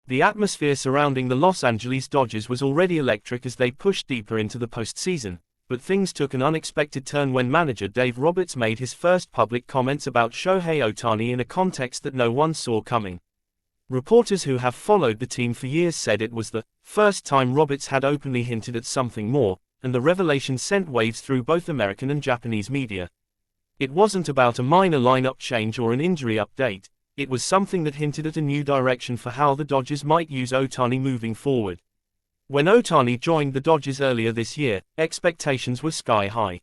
The atmosphere surrounding the Los Angeles Dodgers was already electric as they pushed deeper into the postseason, but things took an unexpected turn when manager Dave Roberts made his first public comments about Shohei Ohtani in a context that no one saw coming. Reporters who have followed the team for years said it was the first time Roberts had openly hinted at something more, and the revelation sent waves through both American and Japanese media. It wasn't about a minor lineup change or an injury update. It was something that hinted at a new direction for how the Dodgers might use Ohtani moving forward. When Ohtani joined the Dodgers earlier this year, expectations were sky high.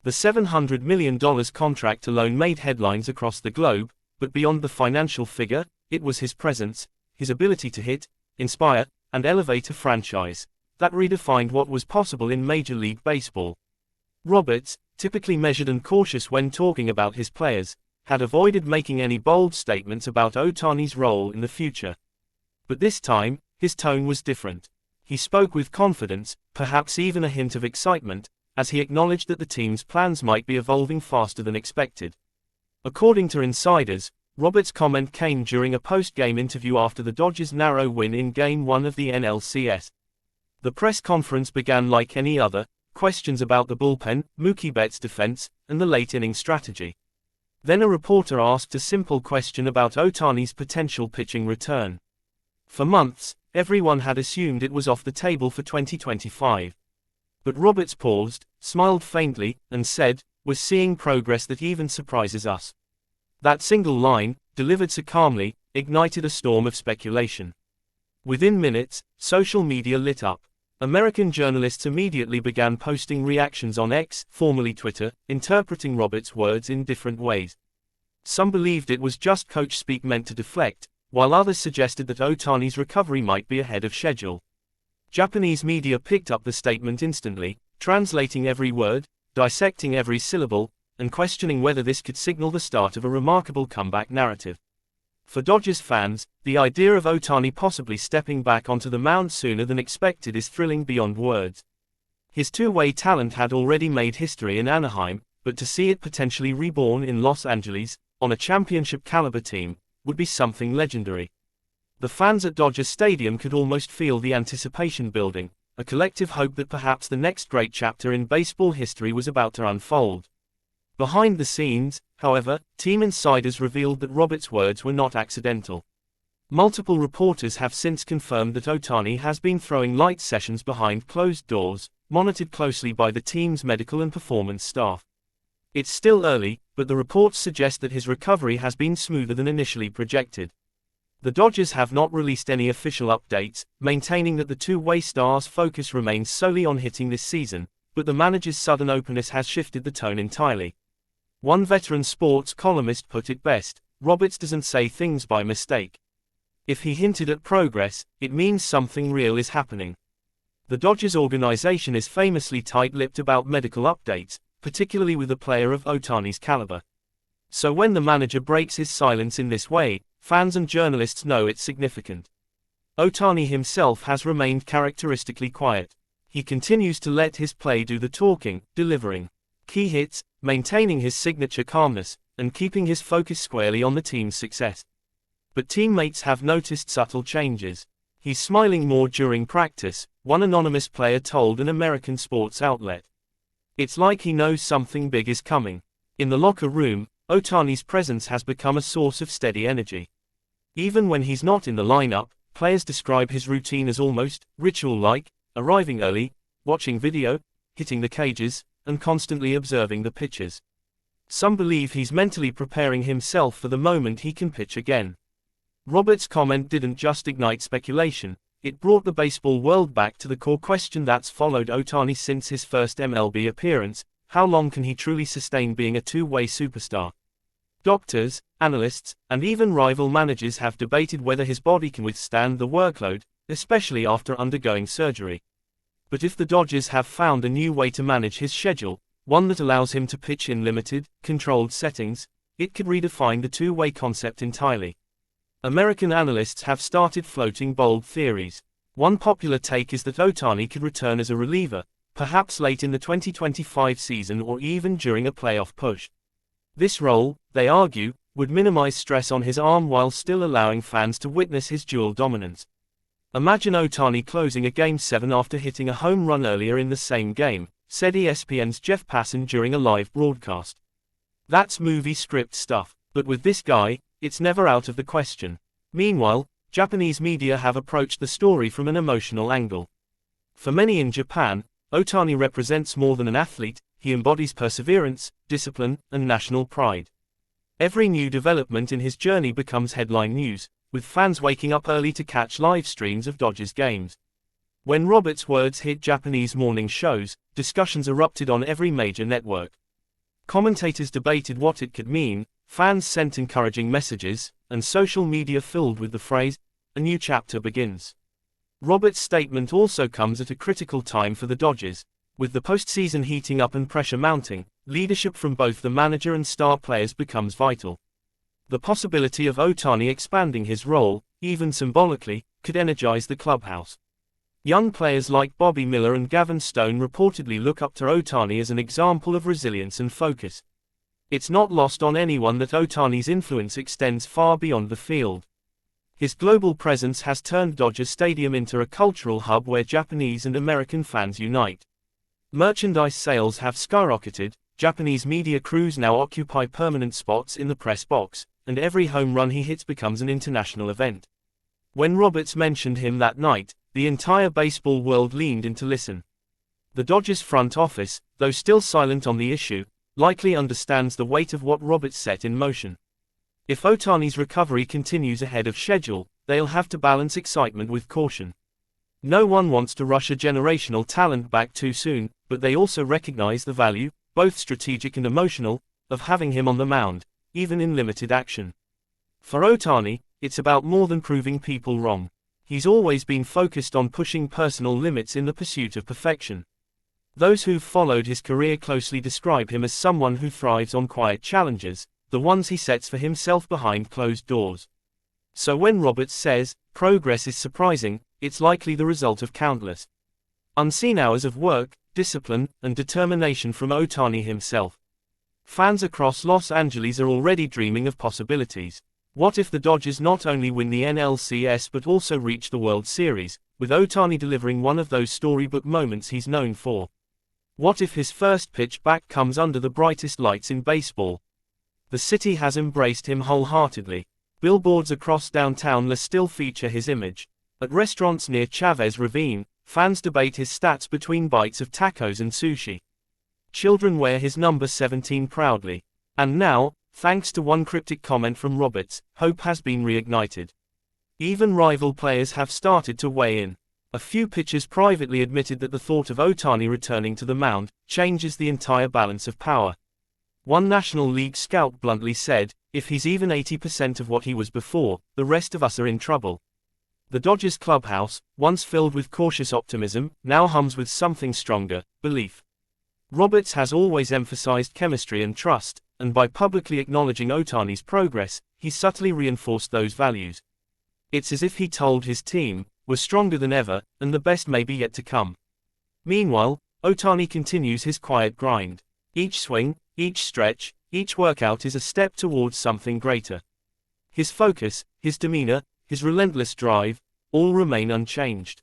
The $700 million contract alone made headlines across the globe, but beyond the financial figure, it was his presence, his ability to hit, inspire, and elevate a franchise that redefined what was possible in Major League Baseball. Roberts, typically measured and cautious when talking about his players, had avoided making any bold statements about Ohtani's role in the future. But this time, his tone was different. He spoke with confidence, perhaps even a hint of excitement, as he acknowledged that the team's plans might be evolving faster than expected. According to insiders, Roberts' comment came during a post-game interview after the Dodgers' narrow win in Game 1 of the NLCS. The press conference began like any other, questions about the bullpen, Mookie Betts' defense, and the late-inning strategy. Then a reporter asked a simple question about Ohtani's potential pitching return. For months, everyone had assumed it was off the table for 2025. But Roberts paused, smiled faintly, and said, "We're seeing progress that even surprises us." That single line, delivered so calmly, ignited a storm of speculation. Within minutes, social media lit up. American journalists immediately began posting reactions on X, formerly Twitter, interpreting Roberts' words in different ways. Some believed it was just coach speak meant to deflect, while others suggested that Ohtani's recovery might be ahead of schedule. Japanese media picked up the statement instantly, translating every word, dissecting every syllable, and questioning whether this could signal the start of a remarkable comeback narrative. For Dodgers fans, the idea of Ohtani possibly stepping back onto the mound sooner than expected is thrilling beyond words. His two-way talent had already made history in Anaheim, but to see it potentially reborn in Los Angeles, on a championship-caliber team, would be something legendary. The fans at Dodger Stadium could almost feel the anticipation building, a collective hope that perhaps the next great chapter in baseball history was about to unfold. Behind the scenes, however, team insiders revealed that Roberts' words were not accidental. Multiple reporters have since confirmed that Ohtani has been throwing light sessions behind closed doors, monitored closely by the team's medical and performance staff. It's still early, but the reports suggest that his recovery has been smoother than initially projected. The Dodgers have not released any official updates, maintaining that the two-way star's focus remains solely on hitting this season, but the manager's sudden openness has shifted the tone entirely. One veteran sports columnist put it best, "Roberts doesn't say things by mistake. If he hinted at progress, it means something real is happening." The Dodgers organization is famously tight-lipped about medical updates, particularly with a player of Ohtani's caliber. So when the manager breaks his silence in this way, fans and journalists know it's significant. Ohtani himself has remained characteristically quiet. He continues to let his play do the talking, delivering key hits, maintaining his signature calmness, and keeping his focus squarely on the team's success. But teammates have noticed subtle changes. He's smiling more during practice, one anonymous player told an American sports outlet. It's like he knows something big is coming. In the locker room, Ohtani's presence has become a source of steady energy. Even when he's not in the lineup, players describe his routine as almost ritual-like, arriving early, watching video, hitting the cages, and constantly observing the pitches. Some believe he's mentally preparing himself for the moment he can pitch again. Roberts' comment didn't just ignite speculation, it brought the baseball world back to the core question that's followed Ohtani since his first MLB appearance: how long can he truly sustain being a two-way superstar? Doctors, analysts, and even rival managers have debated whether his body can withstand the workload, especially after undergoing surgery. But if the Dodgers have found a new way to manage his schedule, one that allows him to pitch in limited, controlled settings, it could redefine the two-way concept entirely. American analysts have started floating bold theories. One popular take is that Ohtani could return as a reliever, perhaps late in the 2025 season or even during a playoff push. This role, they argue, would minimize stress on his arm while still allowing fans to witness his dual dominance. Imagine Ohtani closing a Game 7 after hitting a home run earlier in the same game, said ESPN's Jeff Passan during a live broadcast. That's movie script stuff, but with this guy, it's never out of the question. Meanwhile, Japanese media have approached the story from an emotional angle. For many in Japan, Ohtani represents more than an athlete, he embodies perseverance, discipline, and national pride. Every new development in his journey becomes headline news, with fans waking up early to catch live streams of Dodgers games. When Roberts' words hit Japanese morning shows, discussions erupted on every major network. Commentators debated what it could mean, fans sent encouraging messages, and social media filled with the phrase, "A new chapter begins." Roberts' statement also comes at a critical time for the Dodgers. With the postseason heating up and pressure mounting, leadership from both the manager and star players becomes vital. The possibility of Ohtani expanding his role, even symbolically, could energize the clubhouse. Young players like Bobby Miller and Gavin Stone reportedly look up to Ohtani as an example of resilience and focus. It's not lost on anyone that Ohtani's influence extends far beyond the field. His global presence has turned Dodger Stadium into a cultural hub where Japanese and American fans unite. Merchandise sales have skyrocketed, Japanese media crews now occupy permanent spots in the press box, and every home run he hits becomes an international event. When Roberts mentioned him that night, the entire baseball world leaned in to listen. The Dodgers front office, though still silent on the issue, likely understands the weight of what Roberts set in motion. If Ohtani's recovery continues ahead of schedule, they'll have to balance excitement with caution. No one wants to rush a generational talent back too soon, but they also recognize the value, both strategic and emotional, of having him on the mound, even in limited action. For Ohtani, it's about more than proving people wrong. He's always been focused on pushing personal limits in the pursuit of perfection. Those who've followed his career closely describe him as someone who thrives on quiet challenges, the ones he sets for himself behind closed doors. So when Roberts says, progress is surprising, it's likely the result of countless unseen hours of work, discipline, and determination from Ohtani himself. Fans across Los Angeles are already dreaming of possibilities. What if the Dodgers not only win the NLCS but also reach the World Series, with Ohtani delivering one of those storybook moments he's known for? What if his first pitch back comes under the brightest lights in baseball? The city has embraced him wholeheartedly. Billboards across downtown still feature his image. At restaurants near Chavez Ravine, fans debate his stats between bites of tacos and sushi. Children wear his number 17 proudly. And now, thanks to one cryptic comment from Roberts, hope has been reignited. Even rival players have started to weigh in. A few pitchers privately admitted that the thought of Ohtani returning to the mound changes the entire balance of power. One National League scout bluntly said, "If he's even 80% of what he was before, the rest of us are in trouble." The Dodgers clubhouse, once filled with cautious optimism, now hums with something stronger, belief. Roberts has always emphasized chemistry and trust, and by publicly acknowledging Ohtani's progress, he subtly reinforced those values. It's as if he told his team, "We're stronger than ever, and the best may be yet to come." Meanwhile, Ohtani continues his quiet grind. Each swing, each stretch, each workout is a step towards something greater. His focus, his demeanor, his relentless drive, all remain unchanged.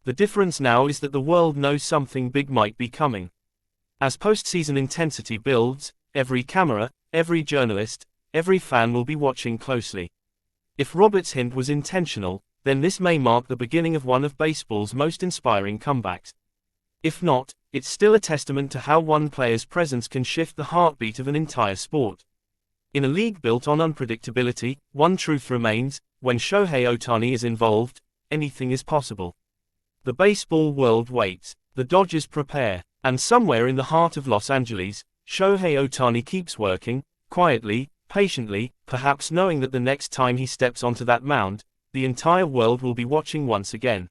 The difference now is that the world knows something big might be coming. As postseason intensity builds, every camera, every journalist, every fan will be watching closely. If Roberts' hint was intentional, then this may mark the beginning of one of baseball's most inspiring comebacks. If not, it's still a testament to how one player's presence can shift the heartbeat of an entire sport. In a league built on unpredictability, one truth remains: when Shohei Ohtani is involved, anything is possible. The baseball world waits, the Dodgers prepare, and somewhere in the heart of Los Angeles, Shohei Ohtani keeps working, quietly, patiently, perhaps knowing that the next time he steps onto that mound, the entire world will be watching once again.